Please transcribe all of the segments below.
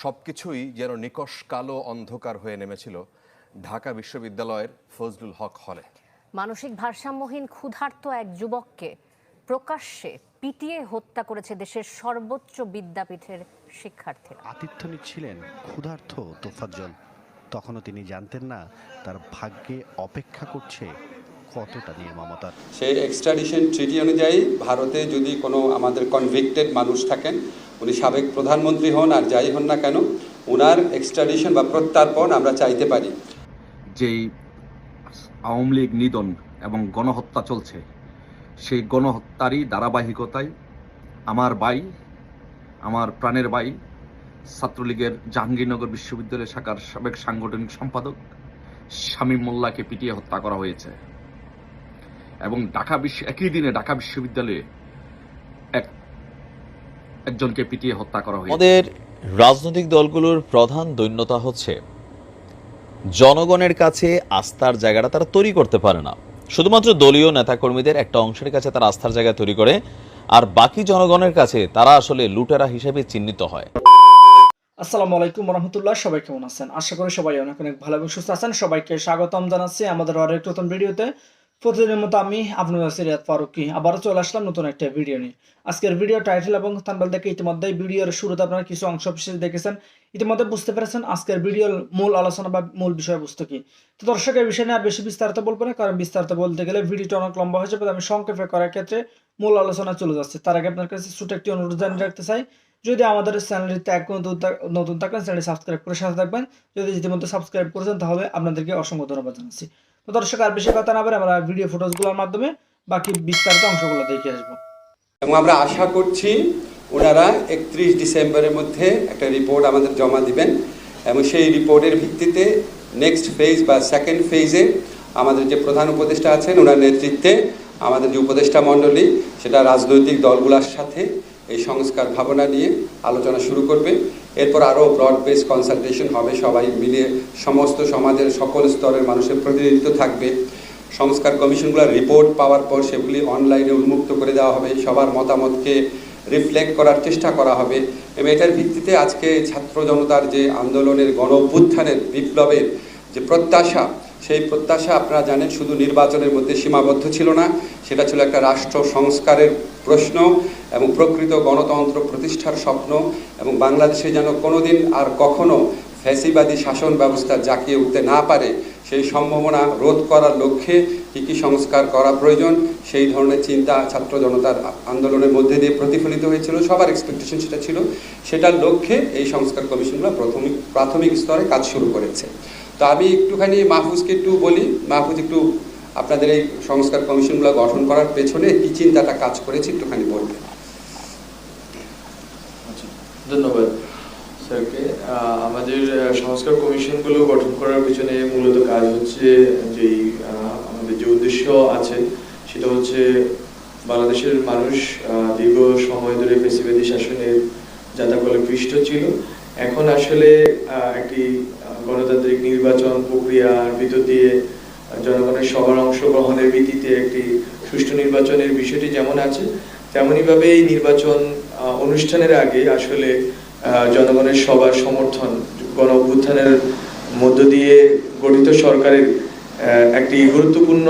সবকিছুই যেন নিকষ কালো অন্ধকার হয়ে নেমেছিল ঢাকা বিশ্ববিদ্যালয়ের ফজলুল হক হলে। মানসিক ভারসাম্যহীন ক্ষুধার্ত এক যুবককে প্রকাশ্যে পিটিয়ে হত্যা করেছে দেশের সর্বোচ্চ বিদ্যাপীঠের শিক্ষার্থীরা। আতিথ্য নিচ্ছিলেন ক্ষুধার্ত তোফাজ্জল। তখনও তিনি জানতেন না তার ভাগ্যে অপেক্ষা করছে কতটা নির্মমতা। সেই এক্সট্রাডিশন ট্রিটি অনুযায়ী ভারতে যদি কোনো আমাদের কনভিক্টেড মানুষ থাকেন, উনি সাবেক প্রধানমন্ত্রী হন আর যাই হন না কেন, ওনার এক্সট্রাডিশন বা প্রত্যার্পণ আমরা চাইতে পারি। যেই আওয়ামী লীগ নিধন এবং গণহত্যা চলছে, সেই গণহত্যারই ধারাবাহিকতায় আমার প্রাণের ভাই ছাত্রলীগের জাহাঙ্গীরনগর বিশ্ববিদ্যালয় শাখার সাবেক সাংগঠনিক সম্পাদক শামীম মোল্লাকে পিটিয়ে হত্যা করা হয়েছে। এবং একই দিনে ঢাকা বিশ্ববিদ্যালয়ে একজনকে পিটিয়ে হত্যা করা হয়েছে। আমাদের রাজনৈতিক দলগুলোর প্রধান দৈন্যতা হচ্ছে জনগণের কাছে আস্থার জায়গাটা তারা তৈরি করতে পারে না। শুধুমাত্র দলীয় নেতাকর্মীদের একটা অংশের কাছে তারা আস্থার জায়গা তৈরি করে, আর বাকি জনগণের কাছে তারা আসলে লুটেরা হিসেবে চিহ্নিত হয়। আসসালামু আলাইকুম রহমতুল্লাহ, সবাই কেমন আছেন? আশা করি সবাই অনেক অনেক ভালো এবং সুস্থ আছেন। সবাইকে স্বাগতম জানাচ্ছি আমাদের আরেক নতুন ভিডিওতে। প্রতিদিনের মতো আমি আপনাদের সিরাত ফারুকি আবারও চলে আসলাম নতুন একটা ভিডিও নিয়ে। আজকের ভিডিও টাইটেল এবং থাম্বনেল দেখে ইতিমধ্যেই ভিডিওর শুরুতে আপনারা কিছু অংশ বিশেষ দেখেছেন, ইতিমধ্যে বুঝতে পেরেছেন আজকের ভিডিওর মূল আলোচনা বা মূল বিষয়বস্তু কি। তো দর্শক, এই বিষয় নিয়ে আর বেশি বিস্তারিত বলবো না, কারণ বিস্তারিত বলতে গেলে ভিডিওটা অনেক লম্বা হয়ে যাবে। আমি সংক্ষেপে করার ক্ষেত্রে মূল আলোচনা চলে যাচ্ছে। তার আগে আপনার কাছে ছোট একটি অনুরোধ জানিয়ে রাখতে চাই, যদি আমাদের চ্যানেলটিতে নতুন থাকেন চ্যানেলটি সাবস্ক্রাইব করে সাথে থাকবেন। যদি ইতিমধ্যে সাবস্ক্রাইব করেছেন তাহলে আপনাদেরকে অসংখ্য ধন্যবাদ জানাচ্ছি। তো দর্শক, আর বেশি কথা না বলে আমরা ভিডিও ফুটেজগুলোর মাধ্যমে বাকি বিস্তারিত অংশগুলো দেখে আসবো। এবং আমরা আশা করছি ওনারা 31 ডিসেম্বরের মধ্যে একটা রিপোর্ট আমাদের জমা দিবেন, এবং সেই রিপোর্টের ভিত্তিতে নেক্সট ফেজ বা সেকেন্ড ফেজে আমাদের যে প্রধান উপদেষ্টা আছেন ওনার নেতৃত্বে আমাদের যে উপদেষ্টা মণ্ডলী, সেটা রাজনৈতিক দলগুলোর সাথে এই সংস্কার ভাবনা নিয়ে আলোচনা শুরু করবে। এরপর আরও ব্রড বেস কনসালটেশন হবে, সবাই মিলে সমস্ত সমাজের সকল স্তরের মানুষের প্রতিনিধিত্ব থাকবে। সংস্কার কমিশনগুলোর রিপোর্ট পাওয়ার পর সেগুলি অনলাইনে উন্মুক্ত করে দেওয়া হবে, সবার মতামতকে রিফ্লেক্ট করার চেষ্টা করা হবে। এবং এটার ভিত্তিতে আজকে ছাত্র জনতার যে আন্দোলনের গণ অভ্যুত্থানের বিপ্লবের যে প্রত্যাশা, সেই প্রত্যাশা আপনারা জানেন শুধু নির্বাচনের মধ্যে সীমাবদ্ধ ছিল না, সেটা ছিল একটা রাষ্ট্র সংস্কারের প্রশ্ন এবং প্রকৃত গণতন্ত্র প্রতিষ্ঠার স্বপ্ন, এবং বাংলাদেশে যেন কোনোদিন আর কখনো ফ্যাসিবাদী শাসন ব্যবস্থা জাঁকিয়ে উঠতে না পারে, সেই সম্ভাবনা রোধ করার লক্ষ্যে কী কী সংস্কার করা প্রয়োজন সেই ধরনের চিন্তা ছাত্র জনতার আন্দোলনের মধ্যে দিয়ে প্রতিফলিত হয়েছিল। সবার এক্সপেকটেশন সেটা ছিল, সেটার লক্ষ্যে এই সংস্কার কমিশনগুলো প্রাথমিক স্তরে কাজ শুরু করেছে। তো আমি একটুখানি মাহফুজকে একটু বলি, মাহফুজ একটু আপনাদের এই সংস্কার কমিশনগুলো গঠন করার পেছনে কী চিন্তাটা কাজ করেছে একটুখানি বলবেন। ধন্যবাদ স্যারকে। আমাদের সংস্কার কমিশনগুলো গঠন করার পিছনে মূলত কাজ হচ্ছে যেই আমাদের যে উদ্দেশ্য আছে সেটা হচ্ছে বাংলাদেশের মানুষ দীর্ঘ সময় ধরে ফ্যাসিবাদী শাসনের যাতাকলে পৃষ্ঠ ছিল। এখন আসলে একটি গণতান্ত্রিক নির্বাচন প্রক্রিয়ার ভিতর দিয়ে জনগণের সবার অংশগ্রহণের ভিত্তিতে একটি সুষ্ঠু নির্বাচনের বিষয়টি যেমন আছে, তেমনইভাবে এই নির্বাচন অনুষ্ঠানের আগে আসলে জনগণের সবার সমর্থন, গণ অভ্যুত্থানের মধ্য দিয়ে গঠিত সরকারের একটি গুরুত্বপূর্ণ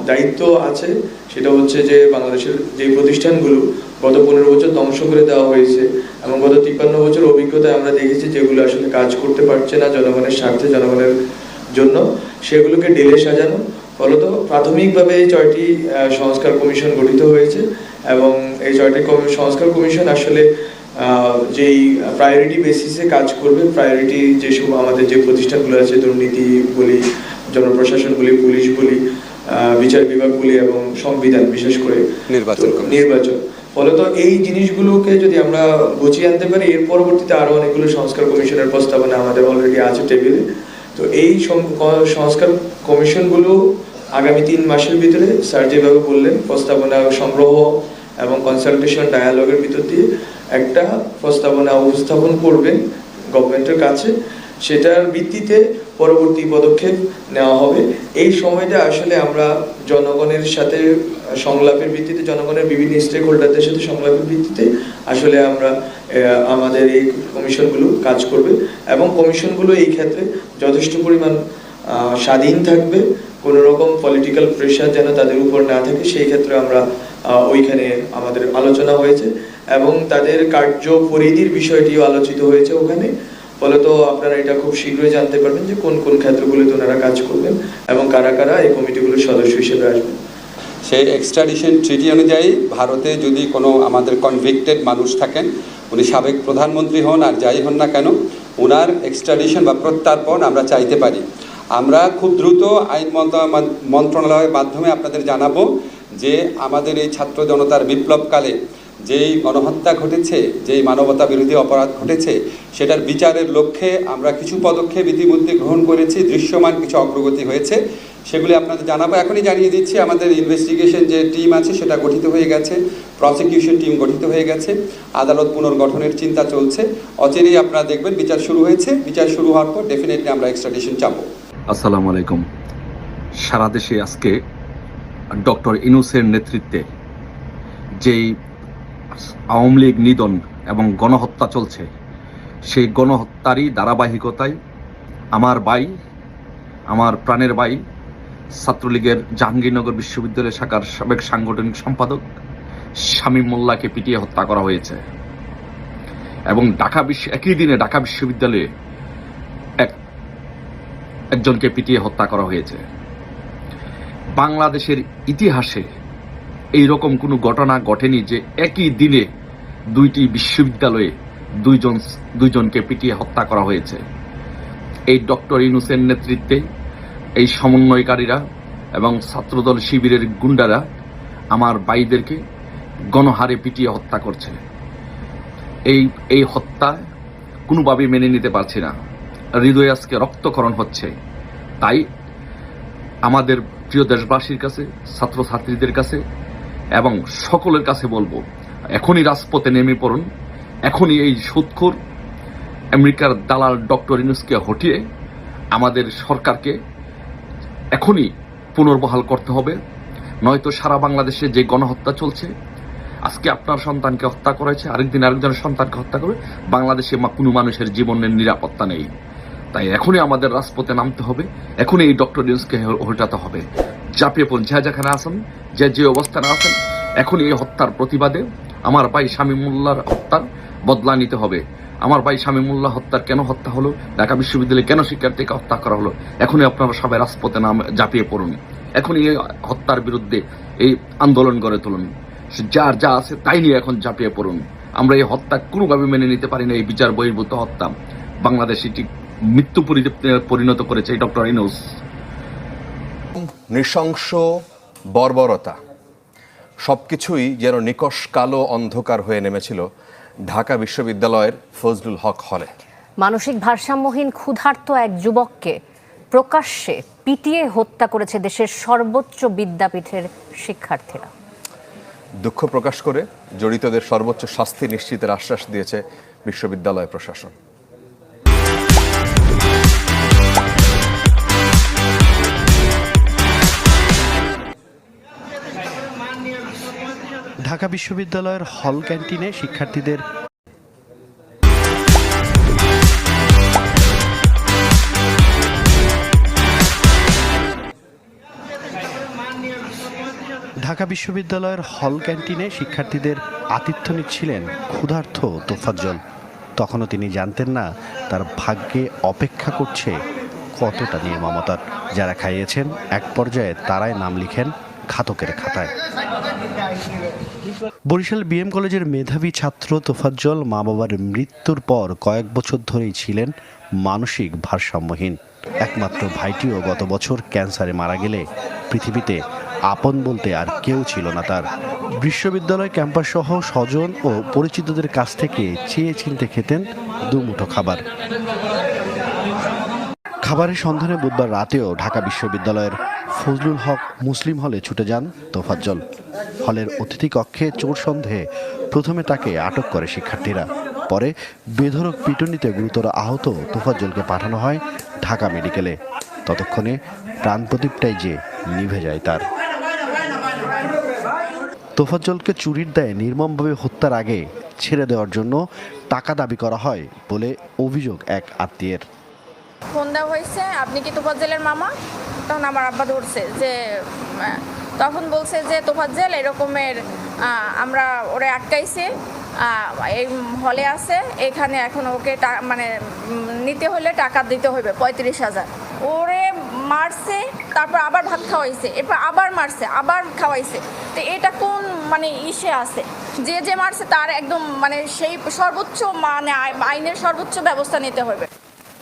দায়িত্ব আছে। সেটা হচ্ছে যে বাংলাদেশের যে প্রতিষ্ঠানগুলো গত 15 বছর ধ্বংস করে দেওয়া হয়েছে এবং গত 53 বছর অভিজ্ঞতায় আমরা দেখেছি যেগুলো আসলে কাজ করতে পারছে না জনগণের স্বার্থে, জনগণের জন্য, সেগুলোকে ঢেলে সাজানো। ফলত প্রাথমিকভাবে এই 6টি সংস্কার কমিশন গঠিত হয়েছে এবং এই 6টি সংস্কার কমিশন আসলে যেই প্রায়োরিটি বেসিসে কাজ করবে, প্রায়োরিটি যেসব আমাদের যে প্রতিষ্ঠানগুলো আছে, দুর্নীতি বলি, জনপ্রশাসন বলি, পুলিশ বলি, বিচার বিভাগ বলি এবং সংবিধান, বিশেষ করে নির্বাচন। ফলত এই জিনিসগুলোকে যদি আমরা গুছিয়ে আনতে পারি, এর পরবর্তীতে আরো অনেকগুলো সংস্কার কমিশনের প্রস্তাবনা আমাদের অলরেডি আছে টেবিলে। তো এই সংস্কার কমিশনগুলো আগামী 3 মাসের ভিতরে স্যার যেভাবে বললেন প্রস্তাবনা সংগ্রহ এবং কনসালটেশন ডায়ালগের ভিতর দিয়ে একটা প্রস্তাবনা উপস্থাপন করবেন গভর্নমেন্টের কাছে। সেটার ভিত্তিতে পরবর্তী পদক্ষেপ নেওয়া হবে। এই সময়টা আসলে আমরা জনগণের সাথে সংলাপের ভিত্তিতে, জনগণের বিভিন্ন স্টেক হোল্ডারদের সাথে সংলাপের ভিত্তিতে আসলে আমরা আমাদের এই কমিশনগুলো কাজ করবে এবং কমিশনগুলো এই ক্ষেত্রে যথেষ্ট পরিমাণ স্বাধীন থাকবে, কোনো রকম পলিটিক্যাল প্রেশার যেন তাদের উপর না থাকে সেই ক্ষেত্রে আমরা ওইখানে আমাদের আলোচনা হয়েছে এবং তাদের কার্য পরিধির বিষয়টিও আলোচিত হয়েছে ওখানে। ফলত আপনারা এটা খুব শীঘ্রই জানতে পারবেন যে কোন কোন ক্ষেত্রগুলোতে ওনারা কাজ করবেন এবং কারা কারা এই কমিটিগুলোর সদস্য হিসেবে আসবেন। সেই এক্সট্রাডিশন ট্রিটি অনুযায়ী ভারতে যদি কোনো আমাদের কনভিক্টেড মানুষ থাকেন, উনি সাবেক প্রধানমন্ত্রী হন আর যাই হন না কেন, ওনার এক্সট্রাডিশন বা প্রত্যার্পণ আমরা চাইতে পারি। আমরা খুব দ্রুত আইন মন্ত্রণালয়ের মাধ্যমে আপনাদের জানাবো যে আমাদের এই ছাত্র জনতার বিপ্লবকালে যেই গণহত্যা ঘটেছে, যেই মানবতা বিরোধী অপরাধ ঘটেছে, সেটার বিচারের লক্ষ্যে আমরা কিছু পদক্ষেপ ইতিমধ্যে গ্রহণ করেছি, দৃশ্যমান কিছু অগ্রগতি হয়েছে, সেগুলি আপনাদের জানাবো। এখনই জানিয়ে দিচ্ছি, আমাদের ইনভেস্টিগেশন যে টিম আছে সেটা গঠিত হয়ে গেছে, প্রসিকিউশন টিম গঠিত হয়ে গেছে, আদালত পুনর্গঠনের চিন্তা চলছে। অচিরেই আপনারা দেখবেন বিচার শুরু হয়েছে। বিচার শুরু হওয়ার পর ডেফিনেটলি আমরা এক্সট্রাডিশন চাবো। আসসালামু আলাইকুম। সারা দেশে আজকে ডক্টর ইউনূসের নেতৃত্বে যেই আওয়ামী লীগ নিধন এবং গণহত্যা চলছে, সেই গণহত্যারই ধারাবাহিকতায় আমার ভাই, আমার প্রাণের ভাই, ছাত্রলীগের জাহাঙ্গীরনগর বিশ্ববিদ্যালয় শাখার সাবেক সাংগঠনিক সম্পাদক শামীম মোল্লাকে পিটিয়ে হত্যা করা হয়েছে এবং একই দিনে ঢাকা বিশ্ববিদ্যালয়ে একজনকে পিটিয়ে হত্যা করা হয়েছে। বাংলাদেশের ইতিহাসে এই রকম কোনো ঘটনা ঘটেনি যে একই দিনে দুইটি বিশ্ববিদ্যালয়ে দুইজনকে পিটিয়ে হত্যা করা হয়েছে। এই ডক্টর ইউনূসের নেতৃত্বে এই সমন্বয়কারীরা এবং ছাত্রদল শিবিরের গুন্ডারা আমার ভাইদেরকে গণহারে পিটিয়ে হত্যা করছে। এই হত্যা কোনোভাবেই মেনে নিতে পারছি না। হৃদয়ে আজকে রক্তক্ষরণ হচ্ছে। তাই আমাদের প্রিয় দেশবাসীর কাছে, ছাত্রছাত্রীদের কাছে এবং সকলের কাছে বলবো, এখনই রাজপথে নেমে পড়ুন। এখনই এই সুদখোর আমেরিকার দালাল ডক্টর ইউনূসকে হটিয়ে আমাদের সরকারকে এখনই পুনর্বহাল করতে হবে, নয়তো সারা বাংলাদেশে যে গণহত্যা চলছে, আজকে আপনার সন্তানকে হত্যা করেছে, আরেকদিন আরেকজনের সন্তানকে হত্যা করবে, বাংলাদেশে কোনো মানুষের জীবনের নিরাপত্তা নেই। তাই এখনই আমাদের রাজপথে নামতে হবে, এখনই এই ডক্টর ইউনূসকে হটাতে হবে। চাপিয়ে পড়ুন, যেখানে আছেন, যে অবস্থানে আছেন, এখনই এই হত্যার প্রতিবাদে আমার ভাই শামীম মোল্লার হত্যার বদলা নিতে হবে। আমার ভাই শামীম মোল্লা হত্যার কেন হত্যা হলো, ঢাকা বিশ্ববিদ্যালয়ে কেন শিক্ষার্থীকে হত্যা করা হলো, এখনই আপনারা সবাই রাজপথে ঝাঁপিয়ে পড়ুন। এখনই এই হত্যার বিরুদ্ধে এই আন্দোলন গড়ে তুলুন। যার যা আছে তাই নিয়ে এখন ঝাঁপিয়ে পড়ুন। আমরা এই হত্যা কোনোভাবে মেনে নিতে পারি না। এই বিচার বহির্ভূত হত্যা বাংলাদেশ এটি মৃত্যু পরিণত করেছে এই ডক্টর ইউনূস। নৃশংস বর্বরতা সবকিছুই যেন নিকষ কালো অন্ধকার হয়ে নেমেছিল ঢাকা বিশ্ববিদ্যালয়ের ফজলুল হক হলে। মানসিক ভারসাম্যহীন ক্ষুধার্ত এক যুবককে প্রকাশ্যে পিটিয়ে হত্যা করেছে দেশের সর্বোচ্চ বিদ্যাপীঠের শিক্ষার্থীরা। দুঃখ প্রকাশ করে জড়িতদের সর্বোচ্চ শাস্তি নিশ্চিতের আশ্বাস দিয়েছে বিশ্ববিদ্যালয় প্রশাসন। ঢাকা বিশ্ববিদ্যালয়ের হল ক্যান্টিনে শিক্ষার্থীদের আতিথ্য নিচ্ছিলেন ক্ষুধার্ত তোফাজ্জল। তখনও তিনি জানতেন না তার ভাগ্যে অপেক্ষা করছে কতটা নির্মমতার। যারা খাইয়েছেন এক পর্যায়ে তারাই নাম লিখেন ঘাতকের খাতায়। বরিশাল বিএম কলেজের মেধাবী ছাত্র তোফাজ্জল মা বাবার মৃত্যুর পর কয়েক বছর ধরেই ছিলেন মানসিক ভারসাম্যহীন। একমাত্র ভাইটিও গত বছর ক্যান্সারে মারা গেলে পৃথিবীতে আপন বলতে আর কেউ ছিল না তার। বিশ্ববিদ্যালয় ক্যাম্পাস সহ স্বজন ও পরিচিতদের কাছ থেকে চেয়ে চিনতে খেতেন দুমুঠো খাবার। খাবারের সন্ধানে বুধবার রাতেও ঢাকা বিশ্ববিদ্যালয়ের ফজলুল হক মুসলিম হলে ছুটে যান তোফাজ্জল। হলের অতিথি কক্ষে চোর সন্দেহে প্রথমে তাকে আটক করে শিক্ষার্থীরা। পরে বেধড়ক পিটুনিতে গুরুতর আহত তোফাজ্জলকে পাঠানো হয় ঢাকা মেডিকেলে। ততক্ষণে প্রাণ প্রদীপটাই যে নিভে যায় তার। তোফাজ্জলকে চুরির দায়ে নির্মমভাবে হত্যার আগে ছেড়ে দেওয়ার জন্য টাকা দাবি করা হয় বলে অভিযোগ এক আত্মীয়ের। ফোন দেওয়া হয়েছে, আপনি কি তোফাজ্জলের মামা? তখন আমার আব্বা ধরছে যে, তখন বলছে যে তোফাজ্জল এরকমের, আমরা ওরে আটকাইছে, এই হলে আছে, এখানে এখন ওকে মানে নিতে হলে টাকা দিতে হবে 35,000। ওরে মারছে, তারপর আবার ভাত খাওয়াইছে, এরপর আবার মারছে, আবার খাওয়াইছে। তো এটা কোন মানে ইসে আছে, যে মারছে তার একদম মানে সেই সর্বোচ্চ মানে আইনের সর্বোচ্চ ব্যবস্থা নিতে হবে।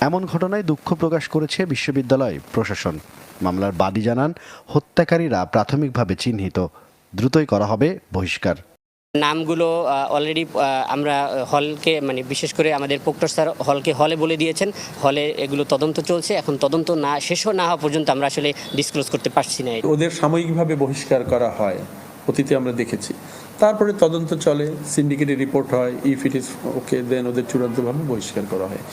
এমন ঘটনায় দুঃখ প্রকাশ করেছে বিশ্ববিদ্যালয় প্রশাসন। মামলার বাদী জানান, হত্যাকারীরা প্রাথমিকভাবে চিহ্নিত, দ্রুতই করা হবে বহিষ্কার। নামগুলো অলরেডি আমরা হলকে মানে বিশেষ করে আমাদের প্রক্টর স্যার হলে বলে দিয়েছেন, হলে এগুলো তদন্ত চলছে। এখন তদন্ত শেষও না হওয়া পর্যন্ত আমরা আসলে ডিসক্লোজ করতে পারছি না। ওদের সাময়িকভাবে বহিষ্কার করা হয়, অতীতে আমরা দেখেছি। তারপরে তদন্ত চলে, সিন্ডিকেটের রিপোর্ট হয়, ইফ ইট ইজ ওকে দেন ওদের চূড়ান্তভাবে বহিষ্কার করা হয়।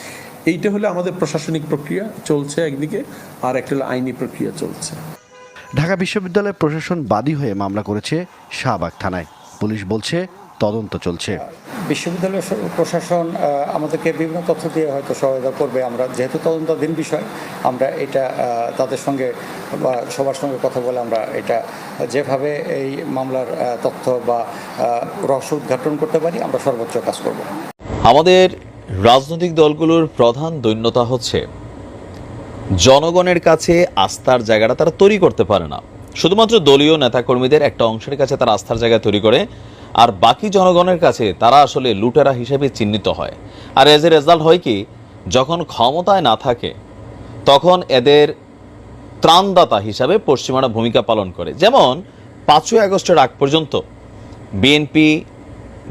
এইটা হলে আমাদের প্রশাসনিক প্রক্রিয়া চলছে একদিকে, আর একটা হলো আইনি প্রক্রিয়া চলছে। ঢাকা বিশ্ববিদ্যালয় প্রশাসন বাদী হয়ে মামলা করেছে শাহবাগ থানায়। পুলিশ বলছে তদন্ত চলছে। বিশ্ববিদ্যালয় প্রশাসন আমাদেরকে বিভিন্ন তথ্য দিয়ে হয়তো সহায়তা করবে। আমরা যেহেতু তদন্তাধীন বিষয়, আমরা এটা তাদের সঙ্গে বা সবার সঙ্গে কথা বলে আমরা এটা যেভাবে এই মামলার তথ্য বা রহস্য উদ্ঘাটন করতে পারি, আমরা সর্বোচ্চ কাজ করব। আমাদের রাজনৈতিক দলগুলোর প্রধান দৈন্যতা হচ্ছে জনগণের কাছে আস্থার জায়গাটা তারা তৈরি করতে পারে না। শুধুমাত্র দলীয় নেতাকর্মীদের একটা অংশের কাছে তারা আস্থার জায়গা তৈরি করে, আর বাকি জনগণের কাছে তারা আসলে লুটেরা হিসেবে চিহ্নিত হয়। আর এজ এ রেজাল্ট হয় কি, যখন ক্ষমতায় না থাকে তখন এদের ত্রাণদাতা হিসাবে পশ্চিমারা ভূমিকা পালন করে। যেমন 5ই আগস্টের আগ পর্যন্ত বিএনপি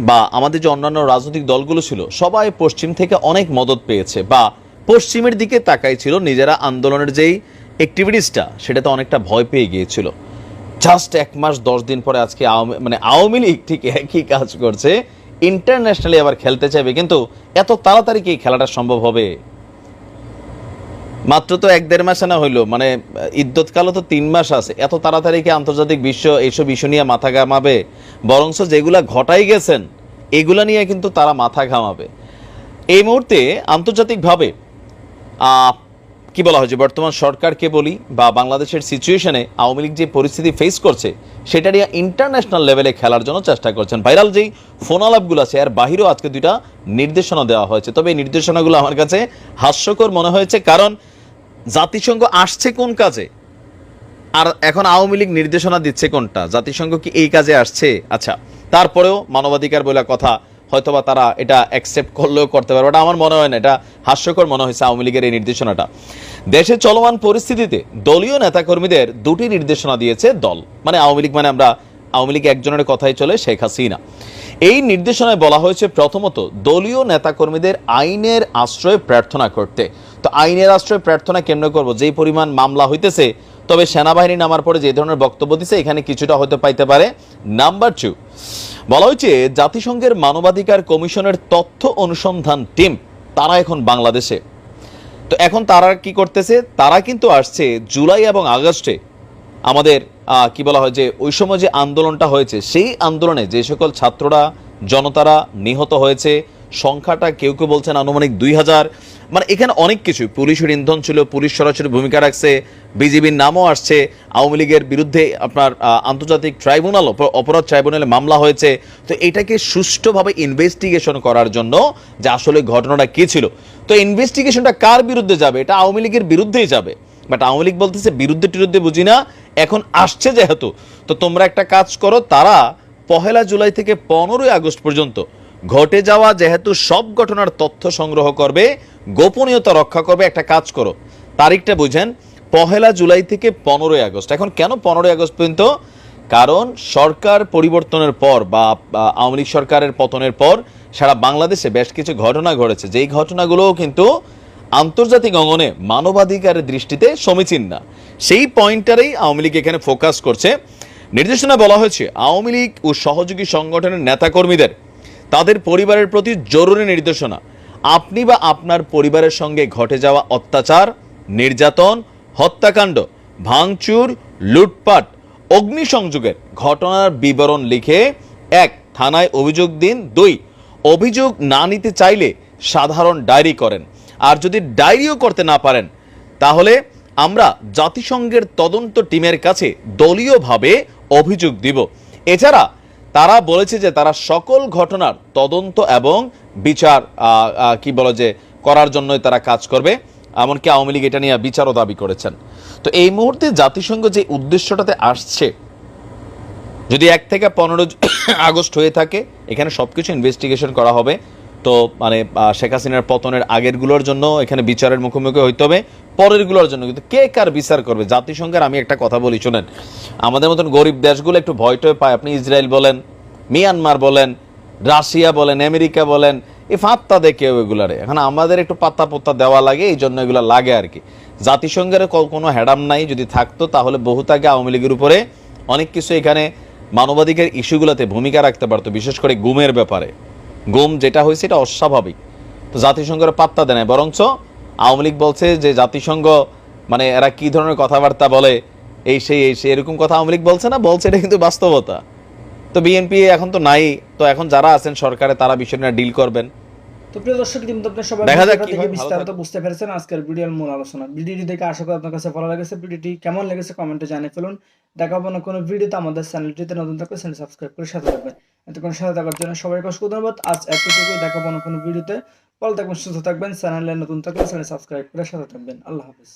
বা আমাদের যে অন্যান্য রাজনৈতিক দলগুলো ছিল সবাই পশ্চিম থেকে অনেক মদত পেয়েছে বা পশ্চিমের দিকে তাকাই ছিল। নিজেরা আন্দোলনের যেই অ্যাক্টিভিটিসটা সেটাতে অনেকটা ভয় পেয়ে গিয়েছিল। জাস্ট 1 মাস 10 দিন পরে আজকে আওয়ামী লীগ ঠিক একই কাজ করছে, ইন্টারন্যাশনালি আবার খেলতে চাইবে। কিন্তু এত তাড়াতাড়ি কি খেলাটা সম্ভব হবে? মাত্র তো 1-1.5 মাস না হইলো, মানে ইদ্যৎকালও তো 3 মাস আছে। এত তাড়াতাড়ি কি আন্তর্জাতিক বিশ্ব এইসব ইস্যু নিয়ে মাথা ঘামাবে? বরঞ্চ যেগুলা ঘটাই গেছেন এগুলা নিয়ে কিন্তু তারা মাথা ঘামাবে। এই মুহূর্তে আন্তর্জাতিকভাবে কি বলা হয়েছে, বর্তমান সরকারকে বলি বা বাংলাদেশের সিচুয়েশনে আওয়ামী লীগ যে পরিস্থিতি ফেস করছে সেটা নিয়ে ইন্টারন্যাশনাল লেভেলে খেলার জন্য চেষ্টা করছেন। ভাইরাল যেই ফোন আলাপগুলো আছে এর বাহিরেও আজকে 2টা নির্দেশনা দেওয়া হয়েছে। তবে এই নির্দেশনাগুলো আমার কাছে হাস্যকর মনে হয়েছে, কারণ জাতিসংঘ আসছে কোন কাজে আর এখন আওয়ামী লীগ নির্দেশনা দিচ্ছে কোনটা? জাতিসংঘ কি এই কাজে আসছে? আচ্ছা, তারপরেও মানবাধিকার বলে কথা, হয়তোবা তারা এটা অ্যাকসেপ্ট করলেও করতে পারবে, এটা আমার মনে হয় না। এটা হাস্যকর মনে হয়েছে আওয়ামী লীগের এই নির্দেশনাটা। দেশে চলমান পরিস্থিতিতে দলীয় নেতাকর্মীদের 2টি নির্দেশনা দিয়েছে দল, মানে আওয়ামী লীগ, মানে আমরা আওয়ামী লীগ একজনের কথাই চলে, শেখ হাসিনা। এই নির্দেশনায় বলা হয়েছে প্রথমত দলীয় নেতাকর্মীদের আইনের আশ্রয় প্রার্থনা করতে। তো আইনের আশ্রয় প্রার্থনা কেমনে করবো? যেই পরিমাণ মামলা হইতেছে, তবে সেনাবাহিনী নামার পরে যে ধরনের বক্তব্য দিচ্ছে এখানে কিছুটা হতে পাইতে পারে। নাম্বার 2, বলা হয়েছে জাতিসংঘের মানবাধিকার কমিশনের তথ্য অনুসন্ধান টিম তারা এখন বাংলাদেশে। তো এখন তারা কি করতেছে? তারা কিন্তু আসছে জুলাই এবং আগস্টে আমাদের কি বলা হয় যে ওই সময় যে আন্দোলনটা হয়েছে সেই আন্দোলনে যে সকল ছাত্ররা জনতারা নিহত হয়েছে সংখ্যাটা কেউ কেউ বলছেন আনুমানিক 2000। মানে এখানে অনেক কিছু, পুলিশের ইন্ধন ছিল, পুলিশ সরাসরি ভূমিকা রাখছে, বিজিবির নামও আসছে, আওয়ামী লীগের বিরুদ্ধে আপনার আন্তর্জাতিক ট্রাইব্যুনাল, অপরাধ ট্রাইব্যুনালে মামলা হয়েছে। তো এটাকে সুষ্ঠুভাবে ইনভেস্টিগেশন করার জন্য যে আসলে ঘটনাটা কী ছিল, তো ইনভেস্টিগেশনটা কার বিরুদ্ধে যাবে? এটা আওয়ামী লীগের বিরুদ্ধেই যাবে। বাট আওয়ামী লীগ বলতেছে বিরুদ্ধে টিরুদ্ধে বুঝি না, এখন আসছে যেহেতু তো তোমরা একটা কাজ করো। তারা 1 জুলাই থেকে 15 আগস্ট পর্যন্ত ঘটে যাওয়া যেহেতু সব ঘটনার তথ্য সংগ্রহ করবে, গোপনীয়তা রক্ষা করবে। একটা কাজ করো, তারিখটা বুঝেন, 1 জুলাই থেকে 15 আগস্ট। এখন কেন 15 আগস্ট পর্যন্ত? কারণ সরকার পরিবর্তনের পর বা আওয়ামী লীগ সরকারের পতনের পর সারা বাংলাদেশে বেশ কিছু ঘটনা ঘটেছে, যেই ঘটনাগুলোও কিন্তু আন্তর্জাতিক অঙ্গনে মানবাধিকারের দৃষ্টিতে সমীচীন না। সেই পয়েন্টটারেই আওয়ামী লীগ এখানে ফোকাস করছে। নির্দেশনা বলা হয়েছে আওয়ামী লীগ ও সহযোগী সংগঠনের নেতাকর্মীদের তাদের পরিবারের প্রতি জরুরি নির্দেশনা, আপনি বা আপনার পরিবারের সঙ্গে ঘটে যাওয়া অত্যাচার, নির্যাতন, হত্যাকাণ্ড, ভাঙচুর, লুটপাট, অগ্নিসংযোগের ঘটনার বিবরণ লিখে 1 থানায় অভিযোগ দিন, 2 অভিযোগ না নিতে চাইলে সাধারণ ডায়েরি করেন। আর যদি ডায়েরিও করতে না পারেন তাহলে আমরা জাতিসংঘের তদন্ত টিমের কাছে দলীয়ভাবে অভিযোগ দিব। এছাড়া তারা বলেছে যে তারা সকল ঘটনার তদন্ত এবং বিচার করার জন্যই তারা কাজ করবে। এমনকি আওয়ামী লীগ এটা নিয়ে বিচারও দাবি করেছেন। তো এই মুহূর্তে জাতিসংঘ যে উদ্দেশ্যটাতে আসছে, যদি 1 থেকে 15 আগস্ট হয়ে থাকে, এখানে সবকিছু ইনভেস্টিগেশন করা হবে। তো শেখ হাসিনার পতনের আগেরগুলোর জন্য এখানে বিচারের মুখোমুখি হইতে হবে, পরেরগুলোর জন্য কিন্তু কে কার বিচার করবে? জাতিসংঘের আমি একটা কথা বলি, শোনেন, আমাদের মতন গরিব দেশগুলো একটু ভয়টয় পায়। আপনি ইসরায়েল বলেন, মিয়ানমার বলেন, রাশিয়া বলেন, আমেরিকা বলেন, এই ফাত্তা দেখে এগুলারে। এখন আমাদের একটু পাত্তা পোত্তা দেওয়া লাগে, এই জন্য এগুলো লাগে আর কি। জাতিসংঘের কোনো হ্যাডাম নাই, যদি থাকতো তাহলে বহুত আগে আওয়ামী লীগের উপরে অনেক কিছু এখানে মানবাধিকার ইস্যুগুলোতে ভূমিকা রাখতে পারতো, বিশেষ করে গুমের ব্যাপারে। গুম যেটা হয়েছে এটা অস্বাভাবিক, তো জাতিসংঘের পাত্তা দেয় না। বরঞ্চ আওয়ামী লীগ বলছে যে জাতিসংঘ এরা কি ধরনের কথাবার্তা বলে, এই সেই এরকম কথা আওয়ামী লীগ বলছে না, বলছে এটা কিন্তু বাস্তবতা। তো বিএনপি এখন তো নাই, তো এখন যারা আছেন সরকারে তারা বিষয় নিয়ে ডিল করবেন। তো প্রিয় দর্শক, আপনারা সবাই দেখা যাক কি বিস্তারিত বুঝতে পেরেছেন আজকের ভিডিওর মূল আলোচনা। ভিডিওটি দেখে আশা করি আপনার কাছে ভালো লেগেছে। ভিডিওটি কেমন লেগেছে কমেন্টে জানিয়ে ফেলুন। দেখাবো না কোনো ভিডিওতে, আমাদের চ্যানেলটিতে নতুন থাকলে চ্যানেল সাবস্ক্রাইব করে সাথে থাকবেন। এতক্ষণ সাথে থাকার জন্য সবাইকে অসংখ্য ধন্যবাদ। আজ এতটুকুই, দেখাবো না কোনো ভিডিওতে। ভালো থাকবেন, সুস্থ থাকবেন। চ্যানেলে নতুন থাকলে চ্যানেল সাবস্ক্রাইব করে সাথে থাকবেন। আল্লাহ হাফেজ।